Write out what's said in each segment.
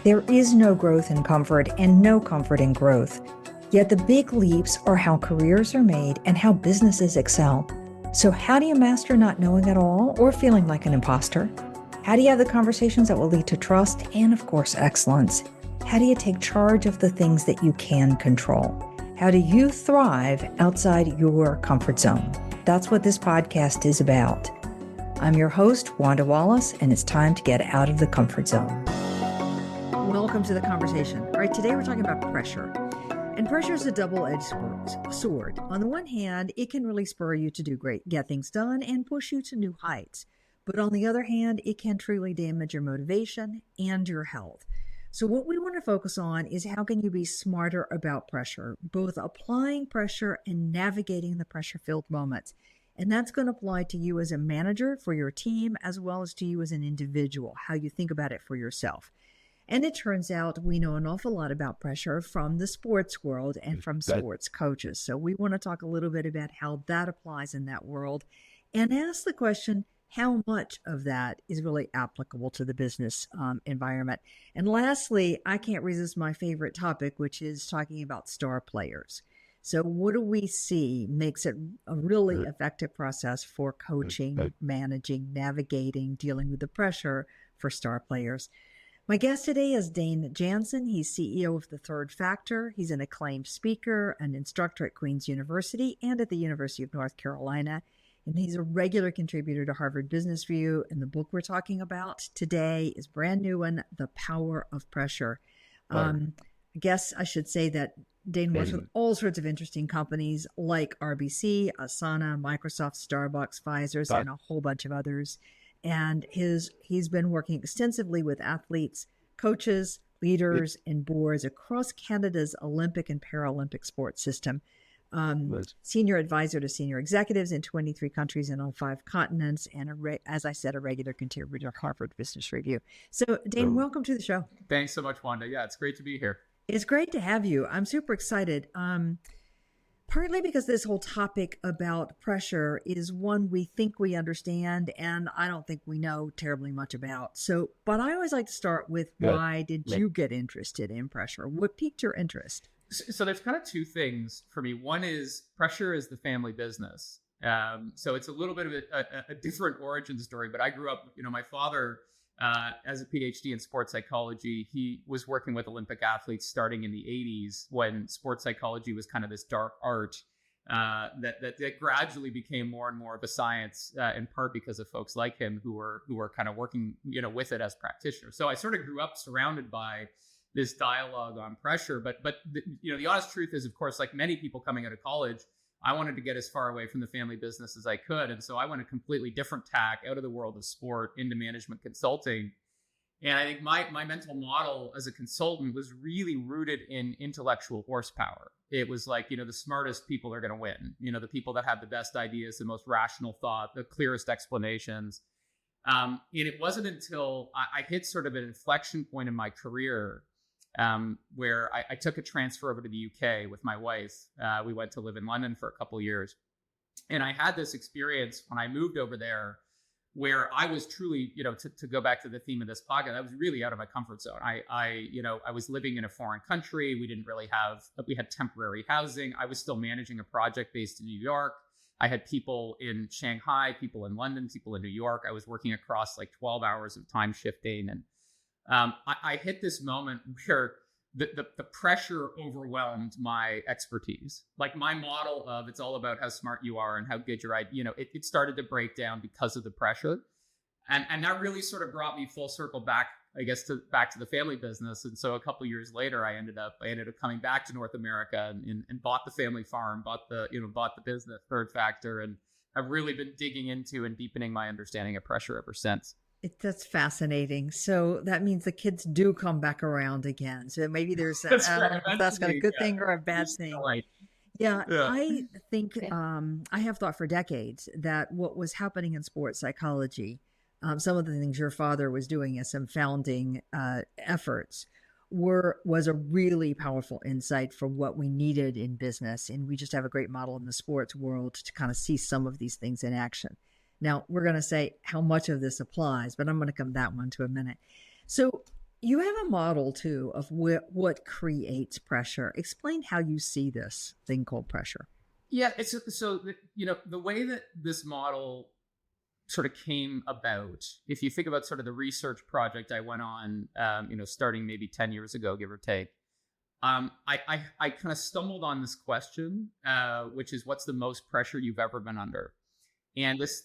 There is no growth in comfort and no comfort in growth. Yet the big leaps are how careers are made and how businesses excel. So how do you master not knowing at all or feeling like an imposter? How do you have the conversations that will lead to trust and, of course, excellence? How do you take charge of the things that you can control? How do you thrive outside your comfort zone? That's what this podcast is about. I'm your host, Wanda Wallace, and it's time to get out of the comfort zone. Welcome to the conversation. All right, today we're talking about pressure. And pressure is a double-edged sword. On the one hand, it can really spur you to do great, get things done, and push you to new heights. But on the other hand, it can truly damage your motivation and your health. So what we want to focus on is how can you be smarter about pressure, both applying pressure and navigating the pressure-filled moments. And that's going to apply to you as a manager for your team, as well as to you as an individual, how you think about it for yourself. And it turns out we know an awful lot about pressure from the sports world and from sports coaches. So we want to talk a little bit about how that applies in that world and ask the question, how much of that is really applicable to the business environment? And lastly, I can't resist my favorite topic, which is talking about star players. So what do we see makes it a really effective process for coaching, managing, navigating, dealing with the pressure for star players? My guest today is Dane Jensen. He's CEO of The Third Factor. He's an acclaimed speaker, an instructor at Queen's University and at the University of North Carolina. And he's a regular contributor to Harvard Business Review. And the book we're talking about today is brand new one, The Power of Pressure. I guess I should say that Dane works with all sorts of interesting companies like RBC, Asana, Microsoft, Starbucks, Pfizer's, and a whole bunch of others. And he's been working extensively with athletes, coaches, leaders, and boards across Canada's Olympic and Paralympic sports system. Senior advisor to senior executives in 23 countries and on 5 continents, and as I said, a regular contributor to Harvard Business Review. So, Dane, welcome to the show. Thanks so much, Wanda. Yeah, it's great to be here. It's great to have you. I'm super excited. Partly because this whole topic about pressure is one we think we understand, and I don't think we know terribly much about. So, but I always like to start with why did you get interested in pressure? What piqued your interest? So there's kind of two things for me. One is pressure is the family business. So it's a little bit of a different origin story, but I grew up, my father, as a PhD in sports psychology, he was working with Olympic athletes starting in the 80s when sports psychology was kind of this dark art that gradually became more and more of a science, in part because of folks like him who were kind of working, with it as practitioners. So I sort of grew up surrounded by this dialogue on pressure. But the honest truth is, of course, like many people coming out of college, I wanted to get as far away from the family business as I could. And so I went a completely different tack out of the world of sport into management consulting. And I think my mental model as a consultant was really rooted in intellectual horsepower. It was like, the smartest people are going to win, the people that have the best ideas, the most rational thought, the clearest explanations. And it wasn't until I hit sort of an inflection point in my career where I took a transfer over to the UK with my wife. We went to live in London for a couple of years. And I had this experience when I moved over there where I was truly, to go back to the theme of this podcast, I was really out of my comfort zone. I was living in a foreign country. We had temporary housing. I was still managing a project based in New York. I had people in Shanghai, people in London, people in New York. I was working across like 12 hours of time shifting. And I hit this moment where the pressure overwhelmed my expertise. Like my model of it's all about how smart you are and how good you're at, it started to break down because of the pressure. And that really sort of brought me full circle back, I guess, back to the family business. And so a couple of years later, I ended up coming back to North America and bought the family farm, bought the business, Third Factor, and I've really been digging into and deepening my understanding of pressure ever since. That's fascinating. So that means the kids do come back around again. So maybe there's that's got a good thing or a bad thing. Right. Yeah, I think I have thought for decades that what was happening in sports psychology, some of the things your father was doing as some founding efforts was a really powerful insight for what we needed in business. And we just have a great model in the sports world to kind of see some of these things in action. Now, we're going to say how much of this applies, but I'm going to come that one to a minute. So You have a model too of what creates pressure. Explain how you see this thing called pressure. Yeah, it's so the way that this model sort of came about. If you think about sort of the research project I went on, starting maybe 10 years ago, give or take, I kind of stumbled on this question, which is, what's the most pressure you've ever been under? And this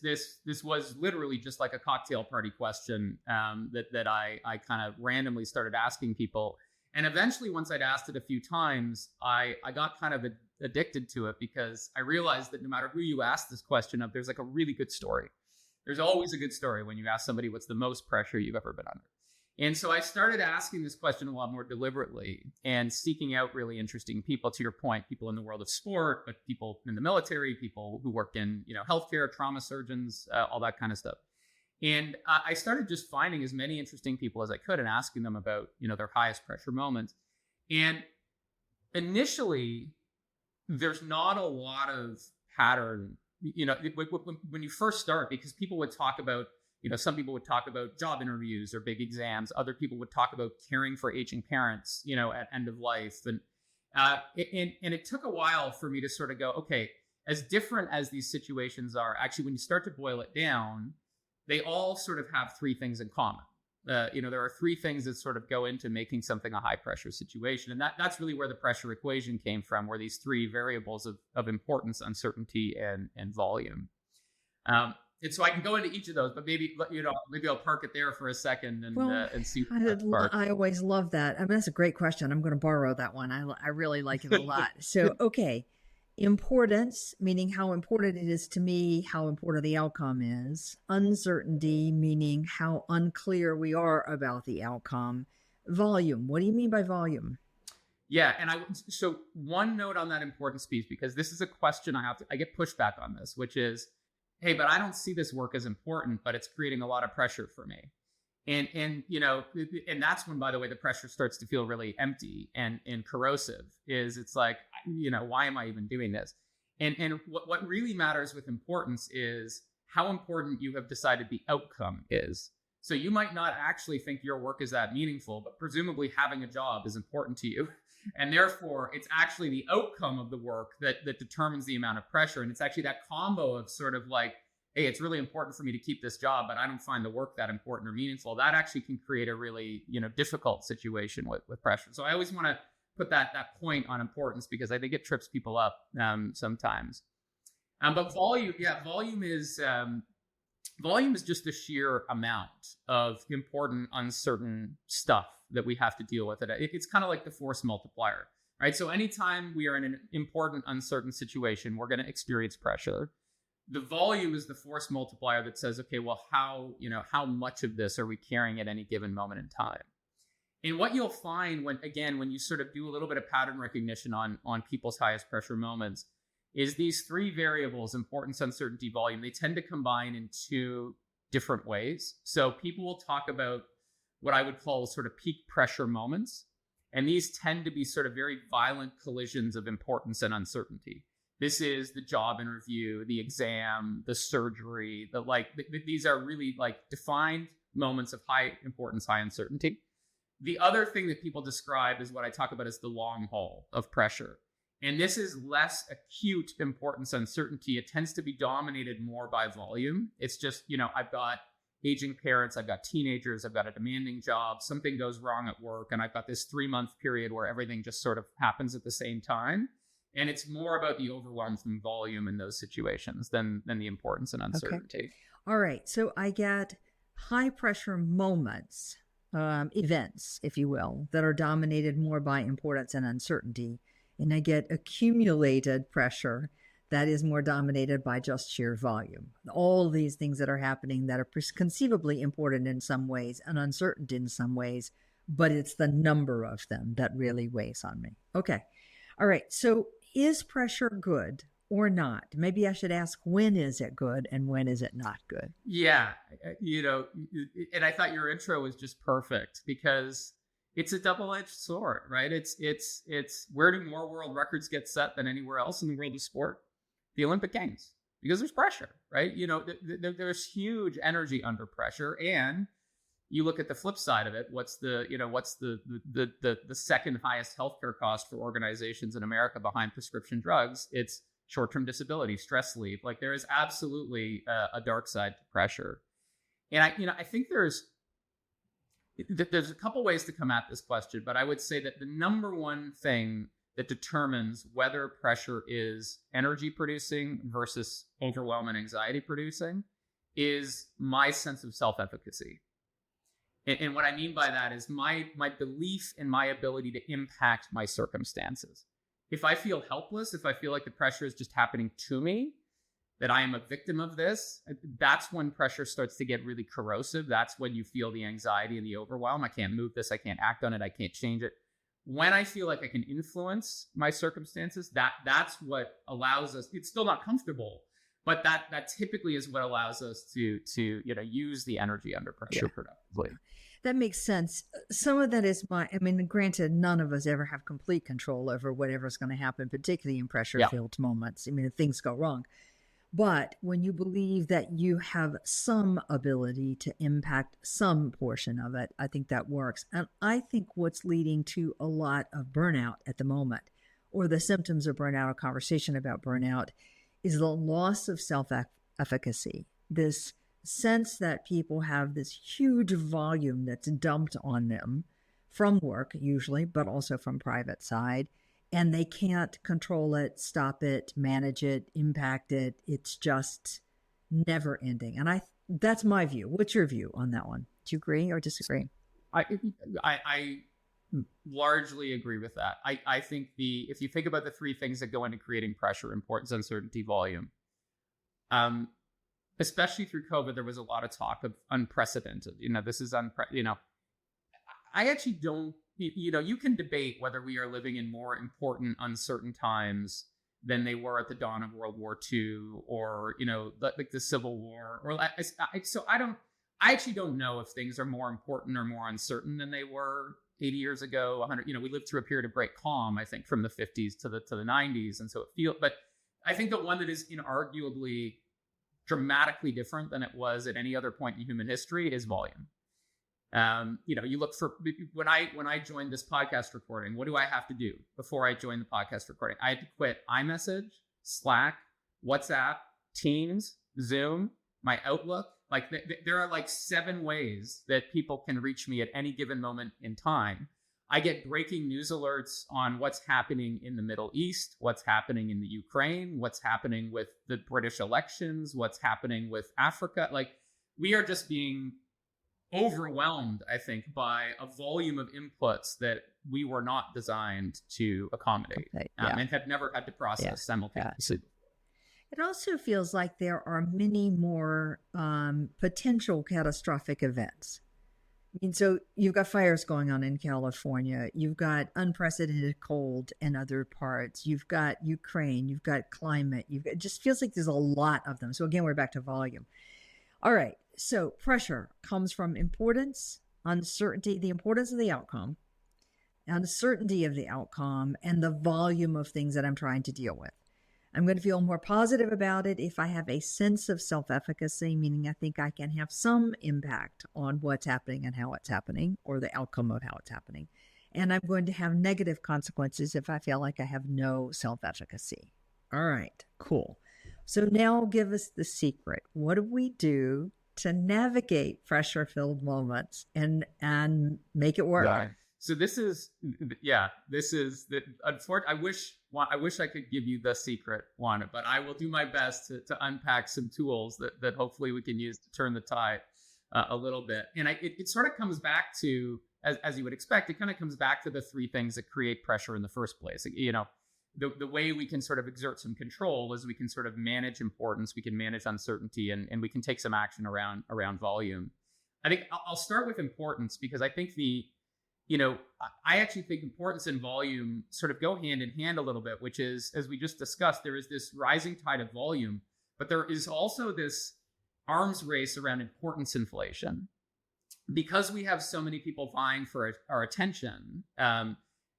was literally just like a cocktail party question, that I kind of randomly started asking people. And eventually, once I'd asked it a few times, I got kind of addicted to it, because I realized that no matter who you ask this question of, there's like a really good story. There's always a good story when you ask somebody what's the most pressure you've ever been under. And so I started asking this question a lot more deliberately and seeking out really interesting people, to your point, people in the world of sport, but people in the military, people who work in, healthcare, trauma surgeons, all that kind of stuff. And I started just finding as many interesting people as I could and asking them about, their highest pressure moments. And initially, there's not a lot of pattern, when you first start, because people would talk about, some people would talk about job interviews or big exams. Other people would talk about caring for aging parents, at end of life. And it took a while for me to sort of go, okay, as different as these situations are, actually, when you start to boil it down, they all sort of have three things in common. There are three things that sort of go into making something a high pressure situation. And that's really where the pressure equation came from, were these three variables of importance, uncertainty, and volume. And so I can go into each of those, but maybe I'll park it there for a second and see. I always love that. I mean, that's a great question. I'm going to borrow that one. I really like it a lot. So, okay. Importance, meaning how important it is to me, how important the outcome is. Uncertainty, meaning how unclear we are about the outcome. Volume. What do you mean by volume? Yeah. And so one note on that importance piece, because this is a question I get pushback on this, which is, hey, but I don't see this work as important, but it's creating a lot of pressure for me. And that's when, by the way, the pressure starts to feel really empty and corrosive. It's like, why am I even doing this? And what really matters with importance is how important you have decided the outcome is. So you might not actually think your work is that meaningful, but presumably having a job is important to you. And therefore, it's actually the outcome of the work that determines the amount of pressure. And it's actually that combo of sort of like, hey, it's really important for me to keep this job, but I don't find the work that important or meaningful. That actually can create a really, difficult situation with pressure. So I always want to put that point on importance, because I think it trips people up sometimes. But volume is just the sheer amount of important, uncertain stuff that we have to deal with. It's kind of like the force multiplier, right? So anytime we are in an important, uncertain situation, we're going to experience pressure. The volume is the force multiplier that says, okay, well, how much of this are we carrying at any given moment in time? And what you'll find when you sort of do a little bit of pattern recognition on people's highest pressure moments is these three variables, importance, uncertainty, volume, they tend to combine in two different ways. So people will talk about what I would call sort of peak pressure moments. And these tend to be sort of very violent collisions of importance and uncertainty. This is the job interview, the exam, the surgery, these are really like defined moments of high importance, high uncertainty. The other thing that people describe is what I talk about as the long haul of pressure. And this is less acute importance, uncertainty. It tends to be dominated more by volume. It's just, I've got aging parents, I've got teenagers, I've got a demanding job, something goes wrong at work, and I've got this 3-month period where everything just sort of happens at the same time. And it's more about the overwhelm from volume in those situations than the importance and uncertainty. Okay. All right. So I get high pressure moments, events, if you will, that are dominated more by importance and uncertainty. And I get accumulated pressure that is more dominated by just sheer volume. All these things that are happening that are conceivably important in some ways and uncertain in some ways, but it's the number of them that really weighs on me. Okay. All right. So is pressure good or not? Maybe I should ask, when is it good and when is it not good? Yeah. And I thought your intro was just perfect, because it's a double-edged sword, right? It's where do more world records get set than anywhere else in the world of sport? The Olympic Games, because there's pressure, right? There's huge energy under pressure. And You look at the flip side of it. What's the second highest healthcare cost for organizations in America behind prescription drugs? It's short-term disability, stress leave. Like, there is absolutely a dark side to pressure. And I think there's a couple ways to come at this question, but I would say that the number one thing that determines whether pressure is energy producing versus overwhelm and anxiety producing is my sense of self-efficacy. And what I mean by that is my belief in my ability to impact my circumstances. If I feel helpless, if I feel like the pressure is just happening to me, that I am a victim of this, that's when pressure starts to get really corrosive. That's when you feel the anxiety and the overwhelm. I can't move this. I can't act on it. I can't change it. When I feel like I can influence my circumstances, that's what allows us. It's still not comfortable, but that typically is what allows us to use the energy under pressure productively. That makes sense. Some of that is granted, none of us ever have complete control over whatever's going to happen, particularly in pressure-filled moments. If things go wrong. But when you believe that you have some ability to impact some portion of it, I think that works. And I think what's leading to a lot of burnout at the moment, or the symptoms of burnout, or conversation about burnout, is the loss of self-efficacy. This sense that people have this huge volume that's dumped on them from work, usually, but also from private side. And they can't control it, stop it, manage it, impact it. It's just never ending. And that's my view. What's your view on that one? Do you agree or disagree? I largely agree with that. I think if you think about the three things that go into creating pressure: importance, uncertainty, volume. Especially through COVID, there was a lot of talk of unprecedented. This is I actually don't. You can debate whether we are living in more important, uncertain times than they were at the dawn of World War II, or like the Civil War, or I actually don't know if things are more important or more uncertain than they were 80 years ago, 100. We lived through a period of great calm, I think, from the 50s to the 90s, and so but I think the one that is inarguably dramatically different than it was at any other point in human history is volume. You look for, when I joined this podcast recording, what do I have to do before I joined the podcast recording? I had to quit iMessage, Slack, WhatsApp, Teams, Zoom, my Outlook. Like there are like 7 ways that people can reach me at any given moment in time. I get breaking news alerts on what's happening in the Middle East, what's happening in the Ukraine, what's happening with the British elections, what's happening with Africa. Like, we are just being overwhelmed, I think, by a volume of inputs that we were not designed to accommodate, and have never had to process simultaneously. It also feels like there are many more potential catastrophic events. So you've got fires going on in California. You've got unprecedented cold in other parts. You've got Ukraine. You've got climate. It just feels like there's a lot of them. So again, we're back to volume. All right. So pressure comes from importance, uncertainty, the importance of the outcome, uncertainty of the outcome, and the volume of things that I'm trying to deal with. I'm going to feel more positive about it if I have a sense of self-efficacy, meaning I think I can have some impact on what's happening and how it's happening, or the outcome of how it's happening. And I'm going to have negative consequences if I feel like I have no self-efficacy. All right, cool. So now give us the secret. What do we do to navigate pressure-filled moments and make it work? Yeah. So this is the unfortunate. I wish I could give you the secret, Wanda, but I will do my best to unpack some tools that hopefully we can use to turn the tide a little bit. And it sort of comes back to, as you would expect, it kind of comes back to the 3 things that create pressure in the first place. The way we can sort of exert some control is we can sort of manage importance, we can manage uncertainty, and we can take some action around volume. I think I'll start with importance, because I think I actually think importance and volume sort of go hand in hand a little bit, which is, as we just discussed, there is this rising tide of volume, but there is also this arms race around importance inflation. Because we have so many people vying for our attention,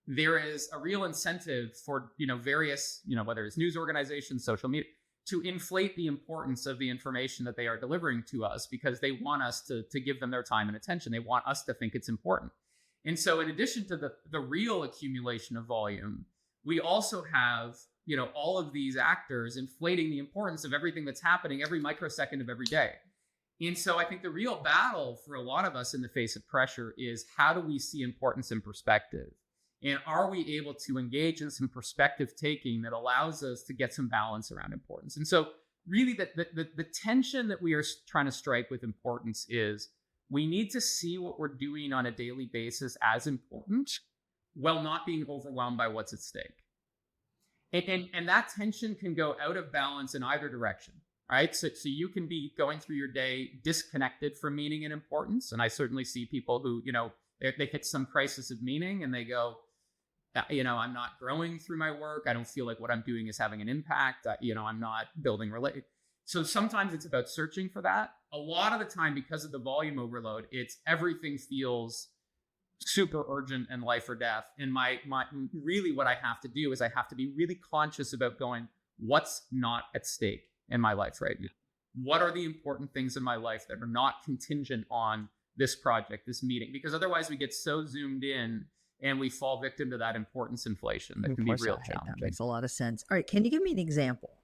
there is a real incentive for, various, whether it's news organizations, social media, to inflate the importance of the information that they are delivering to us because they want us to give them their time and attention. They want us to think it's important. And so in addition to the real accumulation of volume, we also have, all of these actors inflating the importance of everything that's happening every microsecond of every day. And so I think the real battle for a lot of us in the face of pressure is, how do we see importance in perspective? And are we able to engage in some perspective taking that allows us to get some balance around importance? And so really the tension that we are trying to strike with importance is, we need to see what we're doing on a daily basis as important while not being overwhelmed by what's at stake. And that tension can go out of balance in either direction, right? So you can be going through your day disconnected from meaning and importance. And I certainly see people who, they hit some crisis of meaning and they go, I'm not growing through my work. I don't feel like what I'm doing is having an impact. I'm not building So sometimes it's about searching for that. A lot of the time, because of the volume overload, it's everything feels super urgent and life or death. And my really what I have to do is I have to be really conscious about going, what's not at stake in my life right now? What are the important things in my life that are not contingent on this project, this meeting? Because otherwise we get so zoomed in and we fall victim to that importance inflation that can be real challenging. That makes a lot of sense. All right, can you give me an example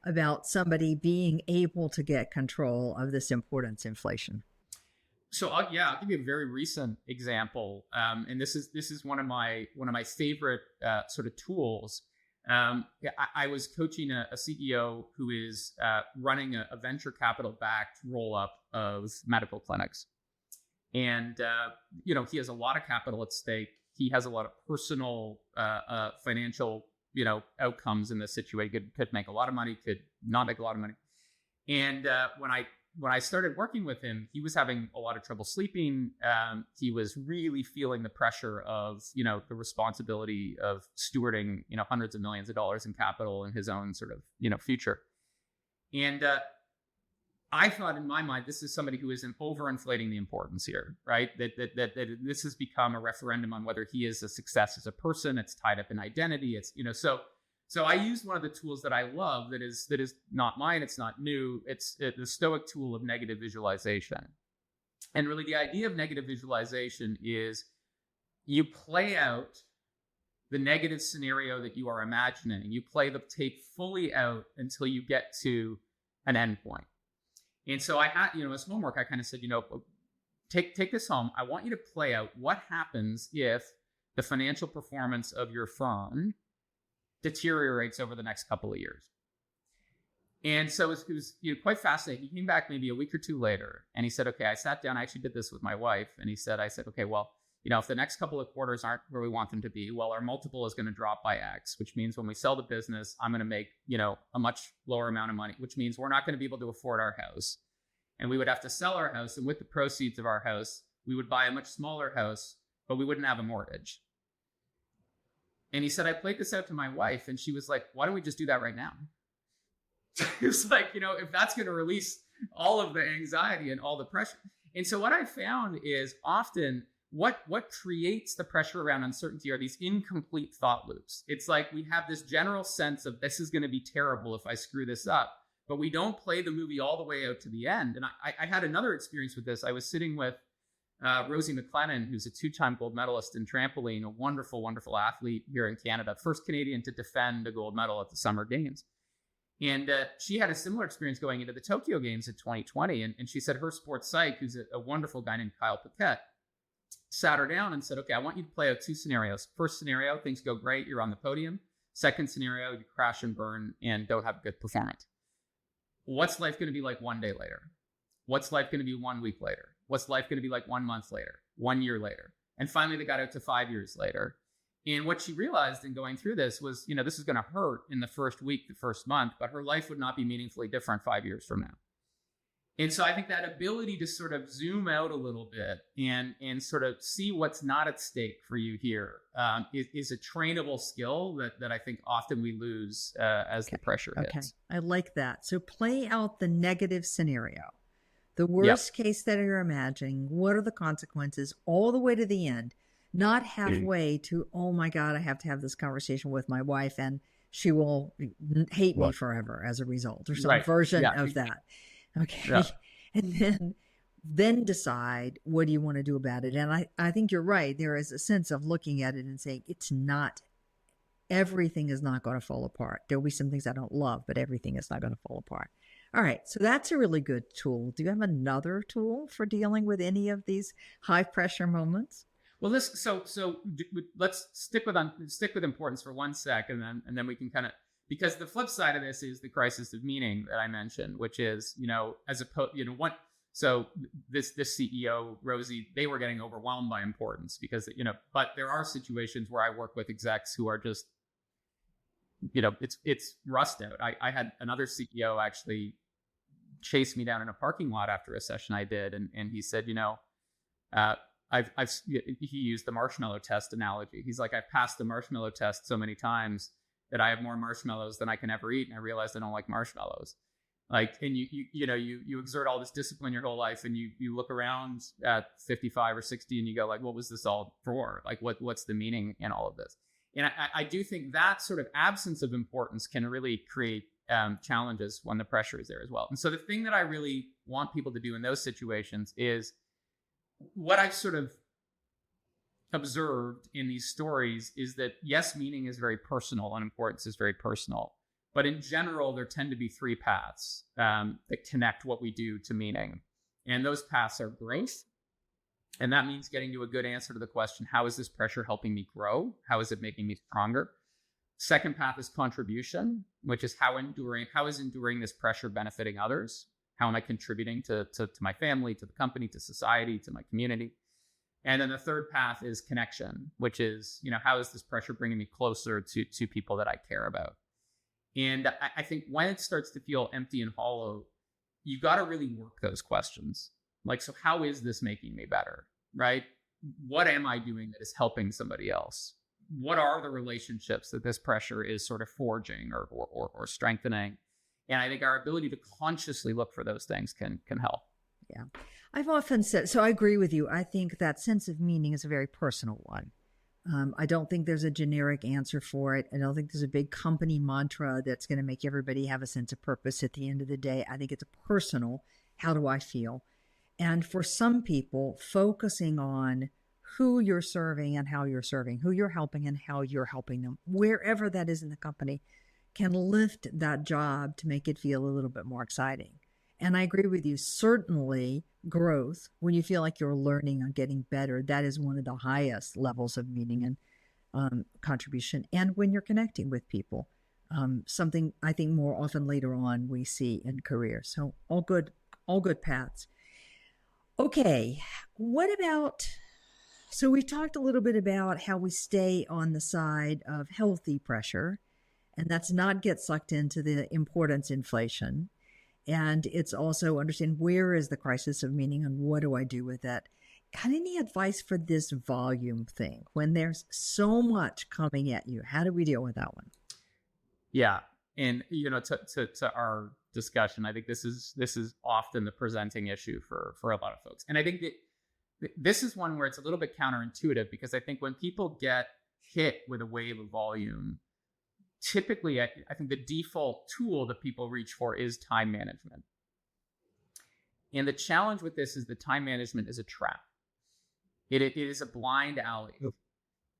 about somebody being able to get control of this importance inflation? So I'll give you a very recent example, and this is one of my favorite sort of tools. I was coaching a CEO who is running a venture capital backed roll up of medical clinics, and he has a lot of capital at stake. He has a lot of personal financial outcomes in this situation. Could make a lot of money, could not make a lot of money. And when I started working with him, he was having a lot of trouble sleeping. He was really feeling the pressure of, the responsibility of stewarding, hundreds of millions of dollars in capital in his own sort of, future. And I thought in my mind, this is somebody who is overinflating the importance here, right? That this has become a referendum on whether he is a success as a person. It's tied up in identity. It's, So I used one of the tools that I love that is not mine. It's not new. It's the Stoic tool of negative visualization. And really the idea of negative visualization is you play out the negative scenario that you are imagining. You play the tape fully out until you get to an endpoint. And so I had, as homework, I kind of said, take this home. I want you to play out what happens if the financial performance of your firm deteriorates over the next couple of years. And so it was quite fascinating. He came back maybe a week or two later and he said, okay, I sat down, I actually did this with my wife. And I said, okay, well, if the next couple of quarters aren't where we want them to be, well, our multiple is going to drop by X, which means when we sell the business, I'm going to make, a much lower amount of money, which means we're not going to be able to afford our house. And we would have to sell our house. And with the proceeds of our house, we would buy a much smaller house, but we wouldn't have a mortgage. And he said, I played this out to my wife and she was like, why don't we just do that right now? It was like, if that's going to release all of the anxiety and all the pressure. And so what I found is often what creates the pressure around uncertainty are these incomplete thought loops. It's like we have this general sense of this is going to be terrible if I screw this up, but we don't play the movie all the way out to the end. And I had another experience with this. I was sitting with Rosie McLennan, who's a 2-time gold medalist in trampoline, a wonderful, wonderful athlete here in Canada, first Canadian to defend a gold medal at the Summer Games. And she had a similar experience going into the Tokyo Games in 2020. And she said her sports psych, who's a wonderful guy named Kyle Paquette, sat her down and said, okay, I want you to play out 2 scenarios. First scenario, things go great, you're on the podium. Second scenario, you crash and burn and don't have a good performance. What's life going to be like one day later? What's life going to be 1 week later? What's life going to be like 1 month later, 1 year later? And finally, they got out to 5 years later. And what she realized in going through this was, this is going to hurt in the first week, the first month, but her life would not be meaningfully different 5 years from now. And so I think that ability to sort of zoom out a little bit and sort of see what's not at stake for you here is a trainable skill that I think often we lose as the pressure hits. Okay, I like that. So play out the negative scenario. The worst case that you're imagining, what are the consequences all the way to the end, not halfway to, oh my God, I have to have this conversation with my wife and she will hate me Right. forever as a result, or some Right. version Yeah. of that. Okay. Yeah. And then decide, what do you want to do about it? And I think you're right. There is a sense of looking at it and saying, it's not, everything is not going to fall apart. There'll be some things I don't love, but everything is not going to fall apart. All right. So that's a really good tool. Do you have another tool for dealing with any of these high pressure moments? Well, let's stick with importance for 1 sec, and then we can kind of, because the flip side of this is the crisis of meaning that I mentioned, which is, as opposed, so this CEO, Rosie, they were getting overwhelmed by importance because, but there are situations where I work with execs who are just, it's rust out. I had another CEO actually chase me down in a parking lot after a session I did, and he said, he used the marshmallow test analogy. He's like, I've passed the marshmallow test so many times that I have more marshmallows than I can ever eat, and I realized I don't like marshmallows. Like, and you exert all this discipline your whole life, and you look around at 55 or 60 and you go like, what was this all for? Like, what's the meaning in all of this? And I do think that sort of absence of importance can really create challenges when the pressure is there as well. And so the thing that I really want people to do in those situations is, what I've sort of observed in these stories is that, yes, meaning is very personal and importance is very personal. But in general, there tend to be 3 paths that connect what we do to meaning. And those paths are growth. And that means getting to a good answer to the question, how is this pressure helping me grow? How is it making me stronger? Second path is contribution, which is how is enduring this pressure benefiting others? How am I contributing to my family, to the company, to society, to my community? And then the third path is connection, which is, how is this pressure bringing me closer to people that I care about? And I think when it starts to feel empty and hollow, you got to really work those questions. Like, so how is this making me better, right? What am I doing that is helping somebody else? What are the relationships that this pressure is sort of forging or strengthening? And I think our ability to consciously look for those things can help. Yeah. I've often said, so I agree with you. I think that sense of meaning is a very personal one. I don't think there's a generic answer for it. I don't think there's a big company mantra that's going to make everybody have a sense of purpose at the end of the day. I think it's a personal, how do I feel? And for some people, focusing on who you're serving and how you're serving, who you're helping and how you're helping them, wherever that is in the company, can lift that job to make it feel a little bit more exciting. And I agree with you. Certainly growth, when you feel like you're learning and getting better, that is one of the highest levels of meaning and contribution. And when you're connecting with people, something I think more often later on we see in career. So all good paths. Okay. What about, so we've talked a little bit about how we stay on the side of healthy pressure, and that's not get sucked into the importance inflation. And it's also understand, where is the crisis of meaning and what do I do with it? Got any advice for this volume thing when there's so much coming at you? How do we deal with that one? Yeah. And, to our discussion, I think this is often the presenting issue for a lot of folks. And I think that this is one where it's a little bit counterintuitive, because I think when people get hit with a wave of volume, typically, I think the default tool that people reach for is time management. And the challenge with this is that time management is a trap. It is a blind alley,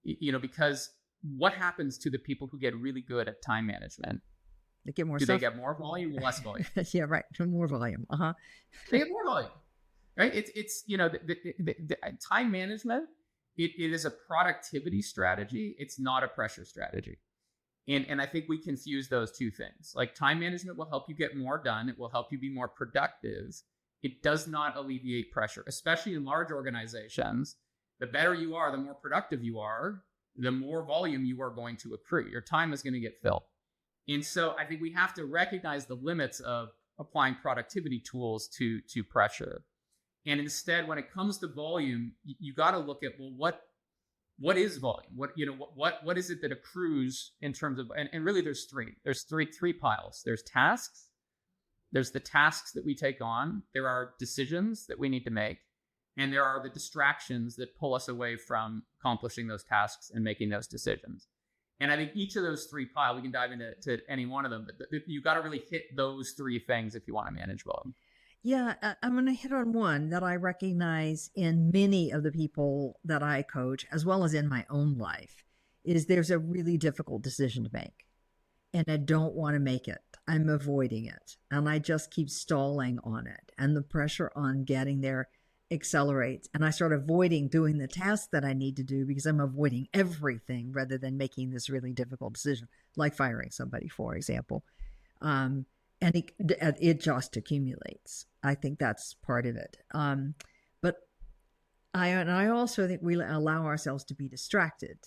because what happens to the people who get really good at time management? They get more Do stuff. they get more volume or less volume? Yeah, right. More volume. Uh-huh. They get more volume, right? It's the time management, it is a productivity strategy. It's not a pressure strategy. And I think we confuse those two things. Like, time management will help you get more done. It will help you be more productive. It does not alleviate pressure, especially in large organizations. The better you are, the more productive you are, the more volume you are going to accrue. Your time is going to get filled. And so I think we have to recognize the limits of applying productivity tools to pressure. And instead, when it comes to volume, you got to look at, well, what is volume? What is it that accrues in terms of, and really there's three piles. There's tasks. There's the tasks that we take on. There are decisions that we need to make. And there are the distractions that pull us away from accomplishing those tasks and making those decisions. And I think each of those three piles, we can dive into any one of them, but you got to really hit those three things if you want to manage well. Yeah, I'm going to hit on one that I recognize in many of the people that I coach, as well as in my own life, is there's a really difficult decision to make. And I don't want to make it. I'm avoiding it. And I just keep stalling on it. And the pressure on getting there accelerates. And I start avoiding doing the tasks that I need to do because I'm avoiding everything rather than making this really difficult decision, like firing somebody, for example. And it just accumulates. I think that's part of it. But I also think we allow ourselves to be distracted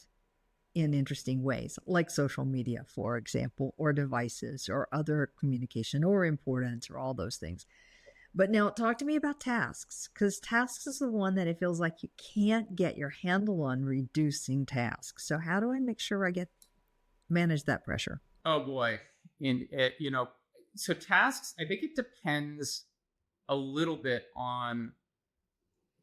in interesting ways, like social media, for example, or devices, or other communication, or importance, or all those things. But now talk to me about tasks, because tasks is the one that it feels like you can't get your handle on reducing tasks. So how do I make sure I manage that pressure? Oh boy. So tasks, I think it depends a little bit on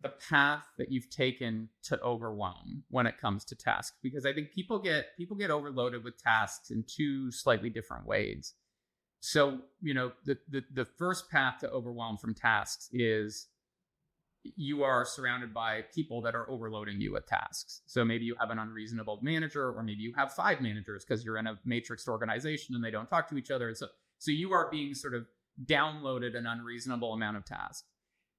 the path that you've taken to overwhelm when it comes to tasks, because I think people get overloaded with tasks in two slightly different ways. So, the first path to overwhelm from tasks is you are surrounded by people that are overloading you with tasks. So maybe you have an unreasonable manager, or maybe you have 5 managers because you're in a matrixed organization and they don't talk to each other. So you are being sort of downloaded an unreasonable amount of tasks.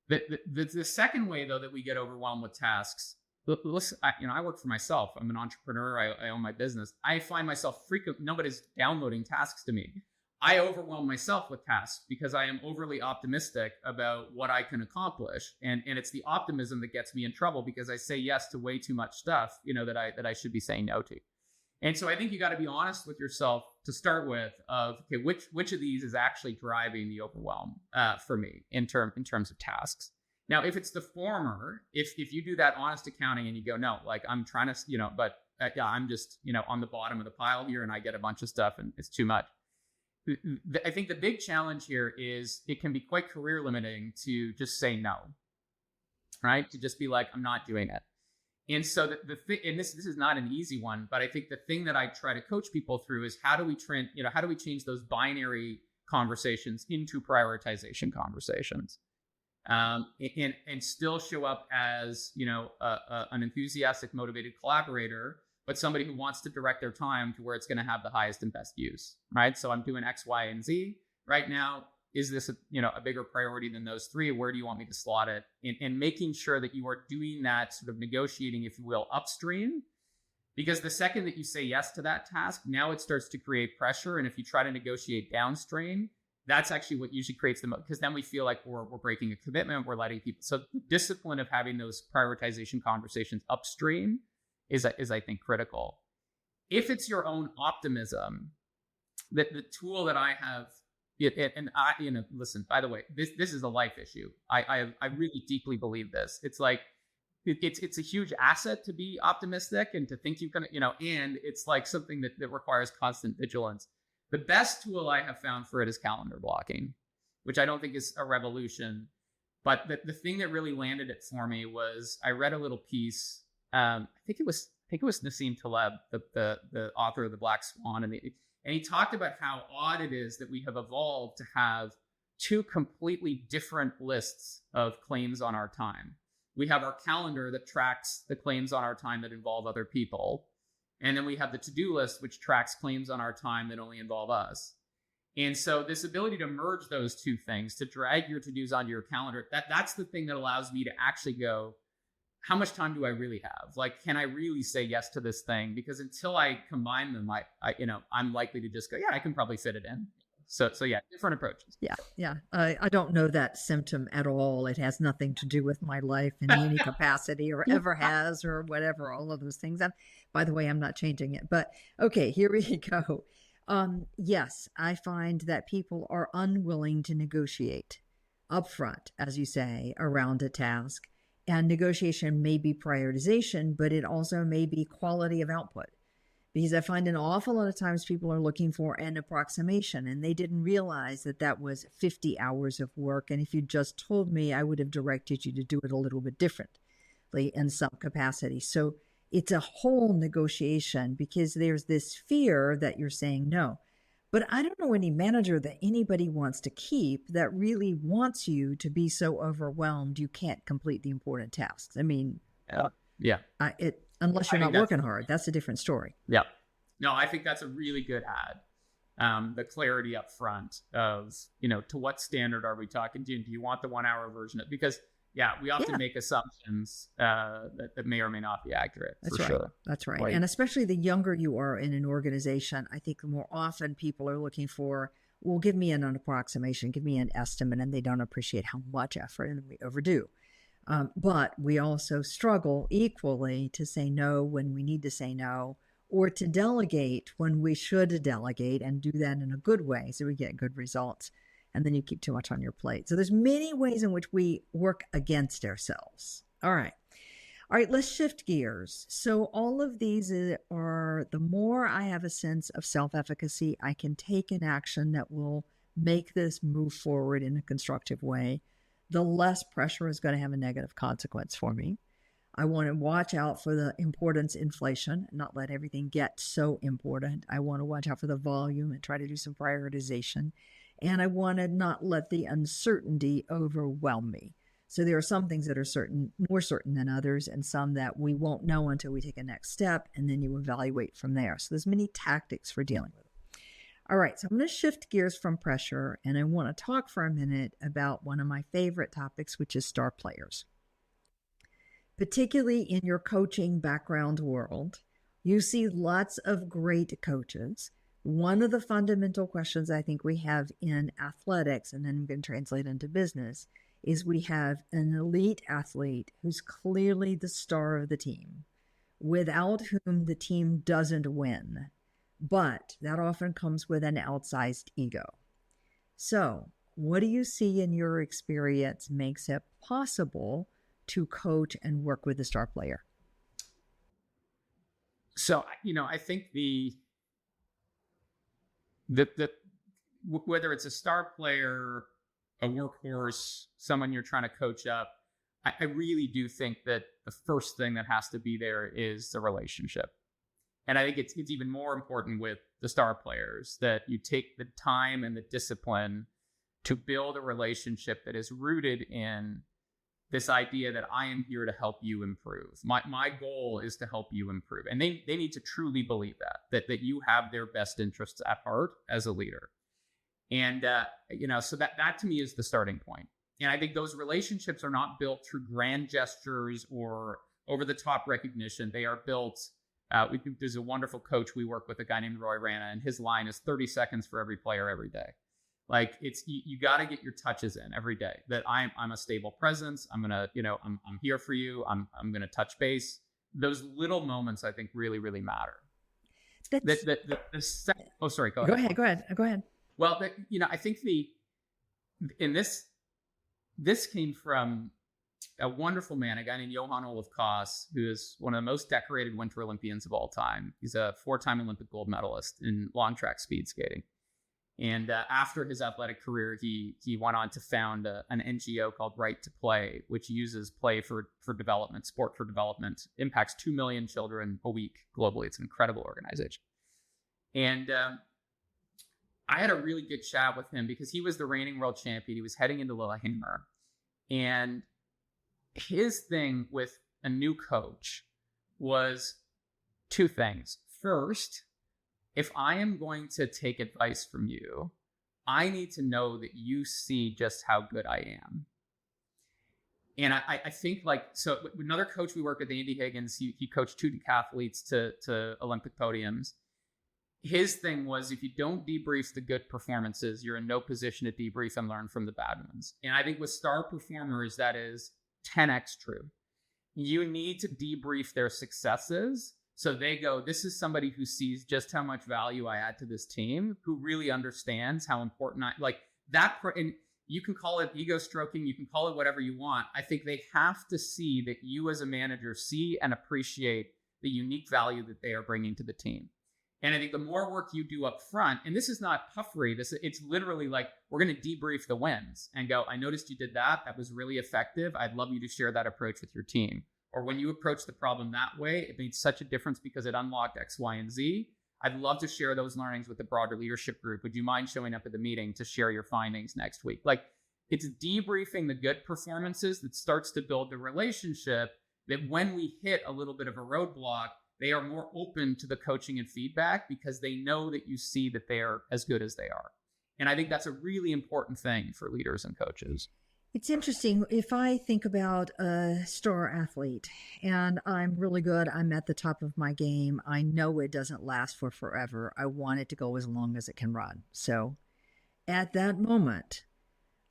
The second way, though, that we get overwhelmed with tasks, listen, I work for myself. I'm an entrepreneur. I own my business. I find myself nobody's downloading tasks to me. I overwhelm myself with tasks because I am overly optimistic about what I can accomplish. And it's the optimism that gets me in trouble, because I say yes to way too much stuff, that I should be saying no to. And so I think you got to be honest with yourself to start with of, okay, which of these is actually driving the overwhelm for me in terms of tasks. Now, if it's the former, if you do that honest accounting and you go, no, like I'm trying to, but I'm just, on the bottom of the pile here and I get a bunch of stuff and it's too much. I think the big challenge here is it can be quite career limiting to just say no, right? To just be like, I'm not doing it. And so and this is not an easy one, but I think the thing that I try to coach people through is how do we change those binary conversations into prioritization conversations, and still show up as an enthusiastic, motivated collaborator, but somebody who wants to direct their time to where it's going to have the highest and best use, right? So I'm doing X, Y, and Z right now. Is this a bigger priority than those three? Where do you want me to slot it? And making sure that you are doing that sort of negotiating, if you will, upstream. Because the second that you say yes to that task, now it starts to create pressure. And if you try to negotiate downstream, that's actually what usually creates because then we feel like we're breaking a commitment, we're letting people. So the discipline of having those prioritization conversations upstream is I think critical. If it's your own optimism, that the tool that I have, listen, by the way, this is a life issue. I really deeply believe this. It's like, it's a huge asset to be optimistic and to think you can, and it's like something that requires constant vigilance. The best tool I have found for it is calendar blocking, which I don't think is a revolution. But the thing that really landed it for me was I read a little piece. I think it was Nassim Taleb, the author of The Black Swan, and he talked about how odd it is that we have evolved to have two completely different lists of claims on our time. We have our calendar that tracks the claims on our time that involve other people. And then we have the to-do list, which tracks claims on our time that only involve us. And so this ability to merge those two things, to drag your to-dos onto your calendar, that's the thing that allows me to actually go, how much time do I really have? Like, can I really say yes to this thing? Because until I combine them, I'm likely to just go, yeah, I can probably fit it in. So yeah, different approaches. Yeah. I don't know that symptom at all. It has nothing to do with my life in any capacity or ever has or whatever, all of those things. And by the way, I'm not changing it. But okay, here we go. Yes, I find that people are unwilling to negotiate upfront, as you say, around a task. And negotiation may be prioritization, but it also may be quality of output. Because I find an awful lot of times people are looking for an approximation and they didn't realize that was 50 hours of work. And if you just told me, I would have directed you to do it a little bit differently in some capacity. So it's a whole negotiation because there's this fear that you're saying no. But I don't know any manager that anybody wants to keep that really wants you to be so overwhelmed you can't complete the important tasks. I mean, yeah. Unless you're not working hard, that's a different story. Yeah. No, I think that's a really good ad. The clarity up front of, to what standard are we talking to? Do you want the 1 hour version? Because we often make assumptions that may or may not be accurate. That's for right. Sure. That's right. And especially the younger you are in an organization, I think the more often people are looking for, well, give me an approximation, give me an estimate, and they don't appreciate how much effort and we overdo. But we also struggle equally to say no when we need to say no, or to delegate when we should delegate and do that in a good way so we get good results. And then you keep too much on your plate. So there's many ways in which we work against ourselves. All right, let's shift gears. So all of these are, the more I have a sense of self-efficacy, I can take an action that will make this move forward in a constructive way, the less pressure is going to have a negative consequence for me. I want to watch out for the importance inflation, not let everything get so important. I want to watch out for the volume and try to do some prioritization. And I want to not let the uncertainty overwhelm me. So there are some things that are more certain than others, and some that we won't know until we take a next step, and then you evaluate from there. So there's many tactics for dealing with it. All right, so I'm going to shift gears from pressure, and I want to talk for a minute about one of my favorite topics, which is star players. Particularly in your coaching background world, you see lots of great coaches. One of the fundamental questions I think we have in athletics, and then I'm going to translate into business, is we have an elite athlete who's clearly the star of the team, without whom the team doesn't win. But that often comes with an outsized ego. So what do you see in your experience makes it possible to coach and work with the star player? So, I think the whether it's a star player, a workhorse, someone you're trying to coach up, I really do think that the first thing that has to be there is the relationship. And I think it's even more important with the star players that you take the time and the discipline to build a relationship that is rooted in this idea that I am here to help you improve. My goal is to help you improve. And they need to truly believe that you have their best interests at heart as a leader. And, so that to me is the starting point. And I think those relationships are not built through grand gestures or over the top recognition. They are built. There's a wonderful coach we work with, a guy named Roy Rana, and his line is 30 seconds for every player every day. Like it's, you got to get your touches in every day, that I'm a stable presence. I'm going to, I'm here for you. I'm going to touch base. Those little moments I think really, really matter. Sorry, go ahead. Well, I think this came from a wonderful man, a guy named Johan Olof Koss, who is one of the most decorated Winter Olympians of all time. He's a 4-time Olympic gold medalist in long track speed skating. And after his athletic career, he went on to found an NGO called Right to Play, which uses play for development, sport for development, impacts 2 million children a week globally. It's an incredible organization. And I had a really good chat with him because he was the reigning world champion. He was heading into Lillehammer. And his thing with a new coach was two things. First, if I am going to take advice from you, I need to know that you see just how good I am. And I think so another coach we work with, Andy Higgins, he coached 2 decathletes to Olympic podiums. His thing was, if you don't debrief the good performances, you're in no position to debrief and learn from the bad ones. And I think with star performers, that is 10x true. You need to debrief their successes. So they go, this is somebody who sees just how much value I add to this team, who really understands how important and you can call it ego stroking, you can call it whatever you want. I think they have to see that you as a manager see and appreciate the unique value that they are bringing to the team. And I think the more work you do up front, and this is not puffery, it's literally like, we're going to debrief the wins and go, I noticed you did that. That was really effective. I'd love you to share that approach with your team. or when you approach the problem that way, it made such a difference because it unlocked X, Y, and Z. I'd love to share those learnings with the broader leadership group. Would you mind showing up at the meeting to share your findings next week? Like, it's debriefing the good performances that starts to build the relationship that when we hit a little bit of a roadblock, they are more open to the coaching and feedback because they know that you see that they are as good as they are. And I think that's a really important thing for leaders and coaches. It's interesting. If I think about a star athlete and I'm really good, I'm at the top of my game, I know it doesn't last for forever. I want it to go as long as it can run. So at that moment,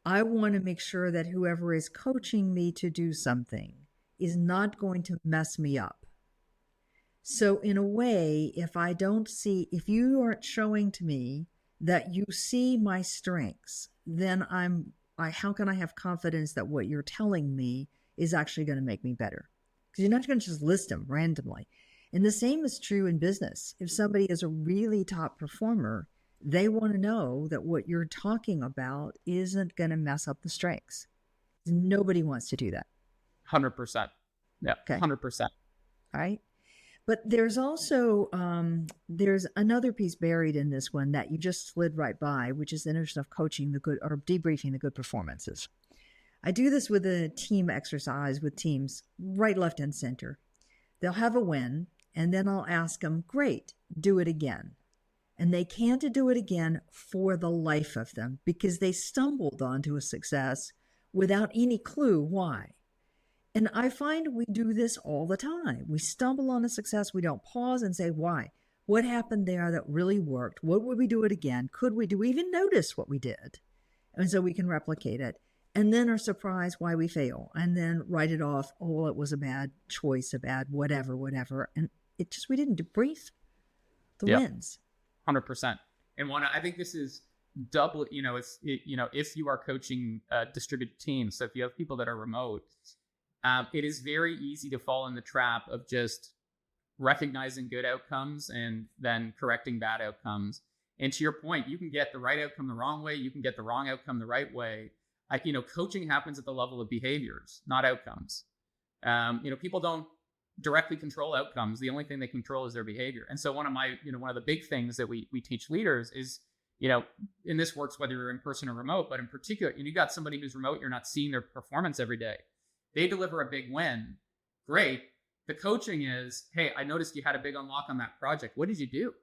I want to make sure that whoever is coaching me to do something is not going to mess me up. So in a way, if you aren't showing to me that you see my strengths, then how can I have confidence that what you're telling me is actually going to make me better? Because you're not going to just list them randomly. And the same is true in business. If somebody is a really top performer, they want to know that what you're talking about isn't going to mess up the strengths. Nobody wants to do that. 100%. Yeah, okay. 100%. All right. But there's also, there's another piece buried in this one that you just slid right by, which is the notion of coaching the good or debriefing the good performances. I do this with a team exercise with teams right, left, and center. They'll have a win, and then I'll ask them, great, do it again. And they can't do it again for the life of them because they stumbled onto a success without any clue why. And I find we do this all the time. We stumble on a success. We don't pause and say, why? What happened there that really worked? What would we do it again? Could we even notice what we did? And so we can replicate it. And then are surprised why we fail. And then write it off. Oh, well, it was a bad choice, a bad whatever. And we didn't debrief the wins. 100%. And Wanda, I think this is double, if you are coaching distributed teams, so if you have people that are remote, it is very easy to fall in the trap of just recognizing good outcomes and then correcting bad outcomes. And to your point, you can get the right outcome the wrong way. You can get the wrong outcome the right way. Coaching happens at the level of behaviors, not outcomes. People don't directly control outcomes. The only thing they control is their behavior. And so one of the big things that we teach leaders is, and this works whether you're in person or remote, but in particular, you got somebody who's remote, you're not seeing their performance every day. They deliver a big win. Great. The coaching is, hey, I noticed you had a big unlock on that project. What did you do?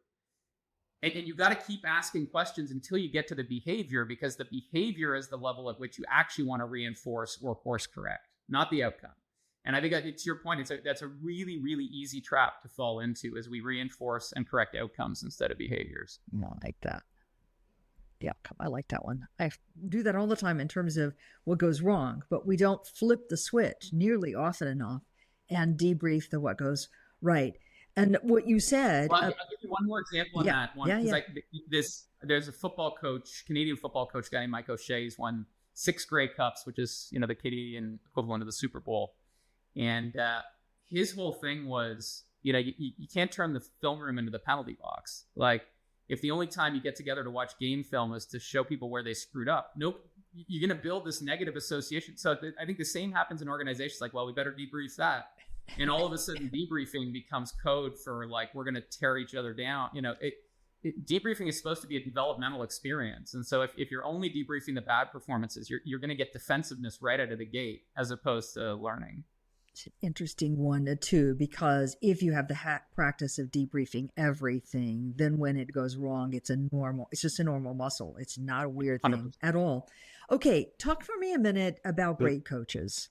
And you got to keep asking questions until you get to the behavior, because the behavior is the level at which you actually want to reinforce or course correct, not the outcome. And I think to your point, that's a really, really easy trap to fall into as we reinforce and correct outcomes instead of behaviors. I like that. The outcome. I like that one. I do that all the time in terms of what goes wrong, but we don't flip the switch nearly often enough and debrief the what goes right. And what you said. Well, I'll give you one more example on that one. There's a football coach, Canadian football coach guy named Mike O'Shea. He's won 6 Grey Cups, which is the Canadian equivalent of the Super Bowl. And his whole thing was, you can't turn the film room into the penalty box. Like, if the only time you get together to watch game film is to show people where they screwed up, nope, you're going to build this negative association. So I think the same happens in organizations. Like, well, we better debrief that. And all of a sudden debriefing becomes code for like, we're going to tear each other down. Debriefing is supposed to be a developmental experience. And so if you're only debriefing the bad performances, you're going to get defensiveness right out of the gate as opposed to learning. It's an interesting one too, because if you have the practice of debriefing everything, then when it goes wrong, it's just a normal muscle. It's not a weird thing 100%. At all. Okay. Talk for me a minute about great coaches.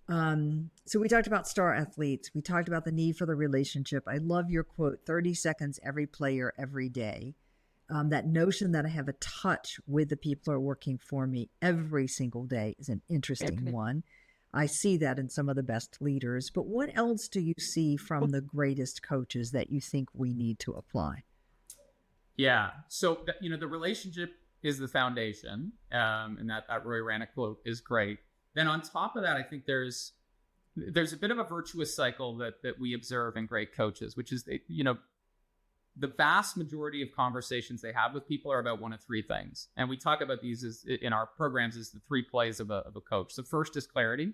So we talked about star athletes. We talked about the need for the relationship. I love your quote, 30 seconds, every player, every day. That notion that I have a touch with the people who are working for me every single day is an interesting one. I see that in some of the best leaders, but what else do you see from the greatest coaches that you think we need to apply? Yeah. So, the relationship is the foundation. And that Roy Rannick quote is great. Then on top of that, I think there's a bit of a virtuous cycle that we observe in great coaches, which is, the vast majority of conversations they have with people are about one of 3 things. And we talk about these in our programs as the 3 plays of a coach. The first is clarity.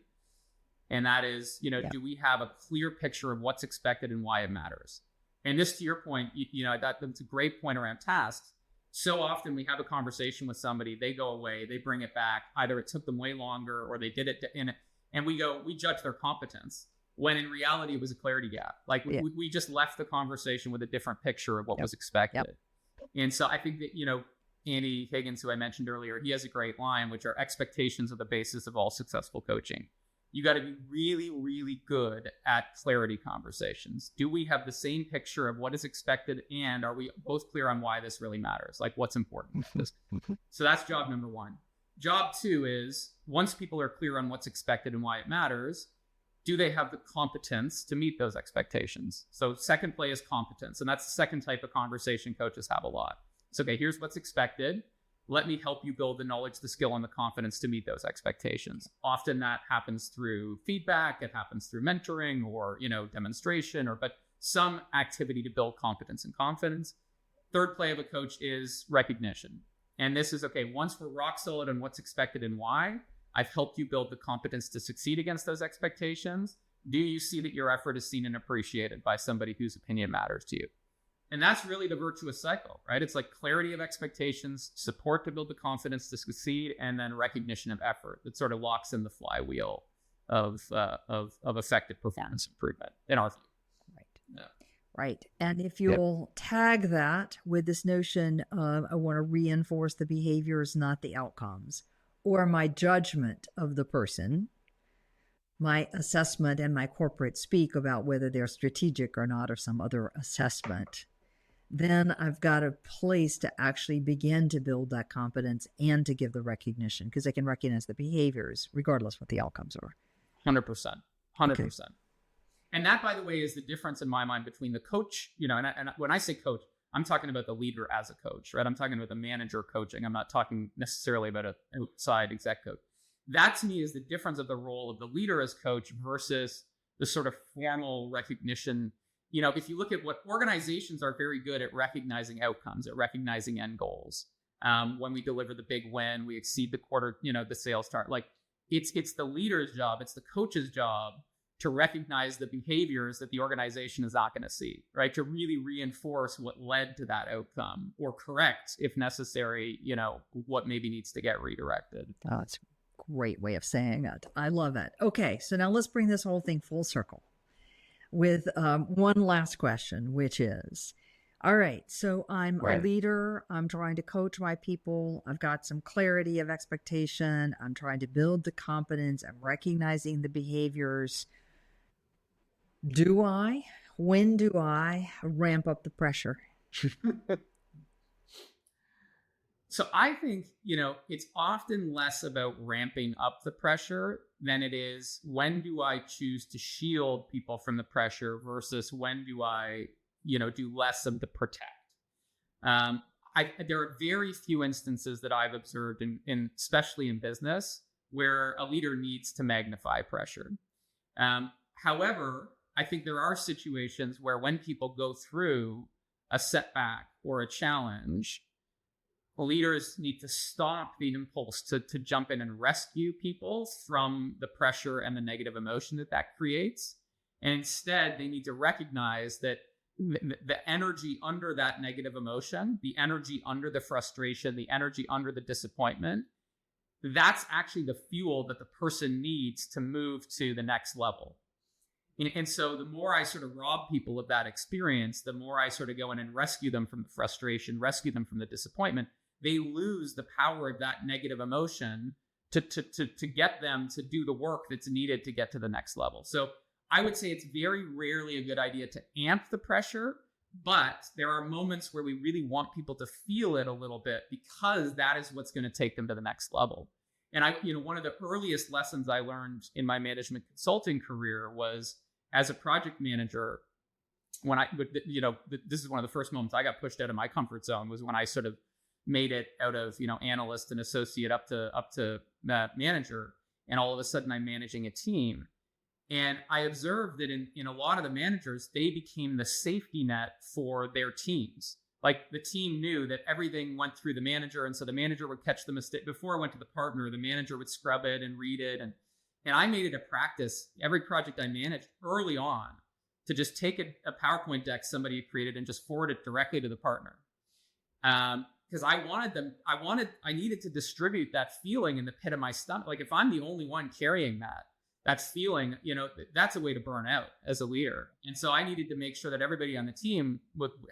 And that is, do we have a clear picture of what's expected and why it matters? And this, to your point, that's a great point around tasks. So often we have a conversation with somebody, they go away, they bring it back. Either it took them way longer or they did it and we judge their competence, when in reality it was a clarity gap. Like we just left the conversation with a different picture of what was expected. And so I think that, Andy Higgins, who I mentioned earlier, he has a great line, which are expectations are the basis of all successful coaching. You got to be really, really good at clarity conversations. Do we have the same picture of what is expected? And are we both clear on why this really matters? Like what's important? So that's job number one. Job two is, once people are clear on what's expected and why it matters, do they have the competence to meet those expectations? So second play is competence. And that's the second type of conversation coaches have a lot. So, okay, here's what's expected. Let me help you build the knowledge, the skill, and the confidence to meet those expectations. Often that happens through feedback. It happens through mentoring or, demonstration, but some activity to build competence and confidence. Third play of a coach is recognition. And this is, okay, once we're rock solid on what's expected and why, I've helped you build the competence to succeed against those expectations. Do you see that your effort is seen and appreciated by somebody whose opinion matters to you? And that's really the virtuous cycle, right? It's like clarity of expectations, support to build the confidence to succeed, and then recognition of effort that sort of locks in the flywheel of effective performance improvement in our view. Right. Yeah. Right. And if you'll tag that with this notion of, I want to reinforce the behaviors, not the outcomes, or my judgment of the person, my assessment and my corporate speak about whether they're strategic or not, or some other assessment, then I've got a place to actually begin to build that competence and to give the recognition, because I can recognize the behaviors regardless what the outcomes are. 100%. 100%. Okay. And that, by the way, is the difference in my mind between the coach, and when I say coach, I'm talking about the leader as a coach, right? I'm talking about the manager coaching. I'm not talking necessarily about an outside exec coach. That to me is the difference of the role of the leader as coach versus the sort of formal recognition. If you look at what organizations are very good at recognizing outcomes, at recognizing end goals. When we deliver the big win, we exceed the quarter, the sales target. Like it's the leader's job, it's the coach's job to recognize the behaviors that the organization is not going to see, right? To really reinforce what led to that outcome, or correct, if necessary, what maybe needs to get redirected. Oh, that's a great way of saying it. I love it. Okay, so now let's bring this whole thing full circle with one last question, which is, all right, so I'm a leader. I'm trying to coach my people. I've got some clarity of expectation. I'm trying to build the competence. I'm recognizing the behaviors. When do I ramp up the pressure? So I think, it's often less about ramping up the pressure than it is, when do I choose to shield people from the pressure versus when do I, do less of the protect. There are very few instances that I've observed especially in business, where a leader needs to magnify pressure. However, I think there are situations where when people go through a setback or a challenge, leaders need to stop the impulse to jump in and rescue people from the pressure and the negative emotion that creates. And instead, they need to recognize that the energy under that negative emotion, the energy under the frustration, the energy under the disappointment, that's actually the fuel that the person needs to move to the next level. And so the more I sort of rob people of that experience, the more I sort of go in and rescue them from the frustration, rescue them from the disappointment, they lose the power of that negative emotion to get them to do the work that's needed to get to the next level. So I would say it's very rarely a good idea to amp the pressure, but there are moments where we really want people to feel it a little bit, because that is what's going to take them to the next level. And one of the earliest lessons I learned in my management consulting career was, as a project manager, this is one of the first moments I got pushed out of my comfort zone, was when I sort of made it out of, analyst and associate up to manager. And all of a sudden I'm managing a team. And I observed that in a lot of the managers, they became the safety net for their teams. Like the team knew that everything went through the manager. And so the manager would catch the mistake before it went to the partner. The manager would scrub it and read it. And I made it a practice, every project I managed early on, to just take a PowerPoint deck somebody had created and just forward it directly to the partner. Because I needed to distribute that feeling in the pit of my stomach. Like if I'm the only one carrying that feeling, that's a way to burn out as a leader. And so I needed to make sure that everybody on the team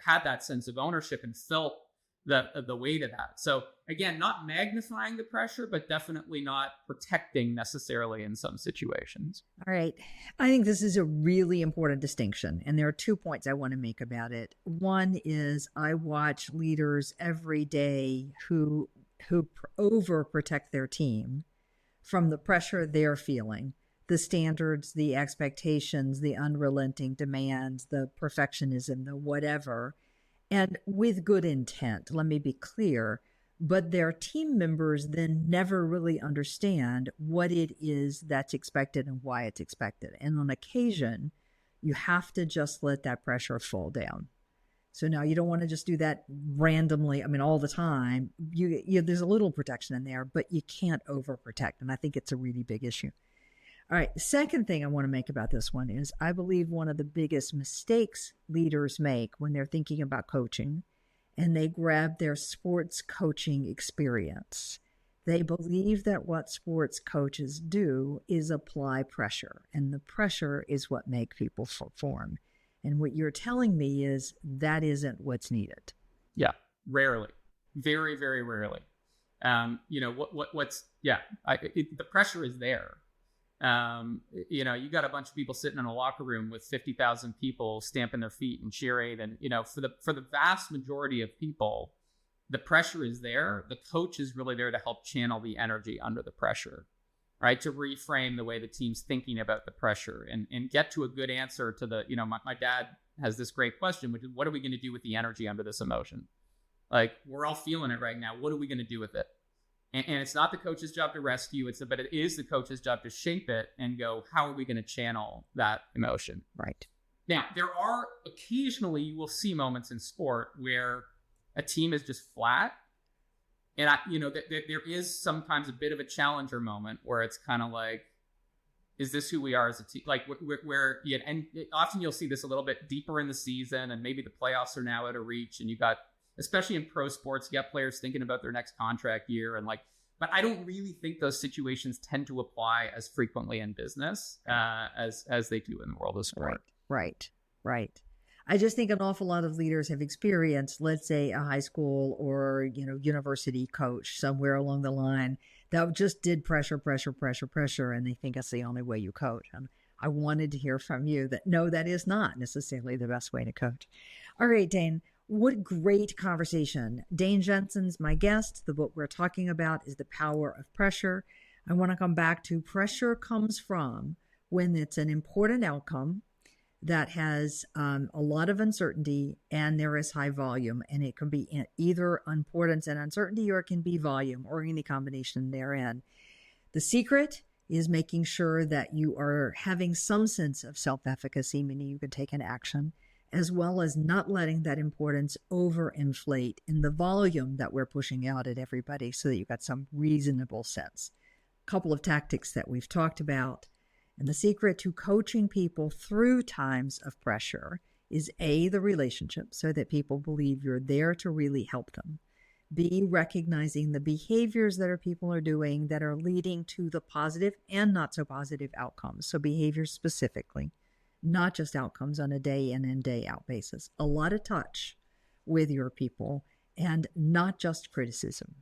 had that sense of ownership and felt the weight of that. So again, not magnifying the pressure, but definitely not protecting necessarily in some situations. All right. I think this is a really important distinction. And there are 2 points I want to make about it. One is I watch leaders every day who overprotect their team from the pressure they're feeling, the standards, the expectations, the unrelenting demands, the perfectionism, the whatever. And with good intent, let me be clear, but their team members then never really understand what it is that's expected and why it's expected. And on occasion, you have to just let that pressure fall down. So now you don't want to just do that randomly, all the time. There's a little protection in there, but you can't overprotect. And I think it's a really big issue. All right. The second thing I want to make about this one is I believe one of the biggest mistakes leaders make when they're thinking about coaching and they grab their sports coaching experience. They believe that what sports coaches do is apply pressure, and the pressure is what makes people perform. And what you're telling me is that isn't what's needed. Yeah, rarely, very, very rarely. The pressure is there. You got a bunch of people sitting in a locker room with 50,000 people stamping their feet and cheering. And, for the vast majority of people, the pressure is there. The coach is really there to help channel the energy under the pressure, right? To reframe the way the team's thinking about the pressure and get to a good answer to my dad has this great question, which is, what are we going to do with the energy under this emotion? Like, we're all feeling it right now. What are we going to do with it? And it's not the coach's job to rescue, but it is the coach's job to shape it and go, how are we going to channel that emotion? Right. Now, there are occasionally, you will see moments in sport where a team is just flat. And, there is sometimes a bit of a challenger moment where it's kind of like, is this who we are as a team? Like often you'll see this a little bit deeper in the season, and maybe the playoffs are now out of reach, and you got, especially in pro sports, you got players thinking about their next contract year. But I don't really think those situations tend to apply as frequently in business as they do in the world of sport. Right. I just think an awful lot of leaders have experienced, let's say, a high school or, university coach somewhere along the line that just did pressure, and they think that's the only way you coach. And I wanted to hear from you that, no, that is not necessarily the best way to coach. All right, Dane. What great conversation. Dane Jensen's my guest. The book we're talking about is The Power of Pressure. I want to come back to pressure comes from when it's an important outcome that has a lot of uncertainty and there is high volume. And it can be either importance and uncertainty, or it can be volume, or any combination therein. The secret is making sure that you are having some sense of self-efficacy, meaning you can take an action, as well as not letting that importance overinflate in the volume that we're pushing out at everybody, so that you've got some reasonable sense. A couple of tactics that we've talked about. And the secret to coaching people through times of pressure is A, the relationship, so that people believe you're there to really help them. B, recognizing the behaviors that people are doing that are leading to the positive and not so positive outcomes. So behaviors specifically, not just outcomes on a day in and day out basis. A lot of touch with your people, and not just criticism.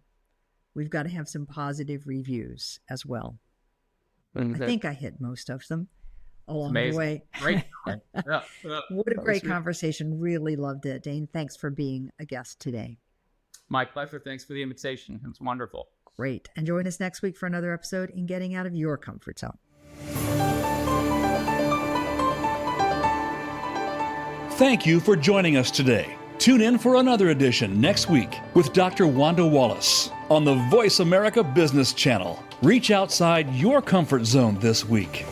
We've got to have some positive reviews as well. I think I hit most of them along the way. Great. What a great conversation. Really loved it. Dane, thanks for being a guest today. My pleasure. Thanks for the invitation. It was wonderful. Great. And join us next week for another episode in Getting Out of Your Comfort Zone. Thank you for joining us today. Tune in for another edition next week with Dr. Wanda Wallace on the Voice America Business Channel. Reach outside your comfort zone this week.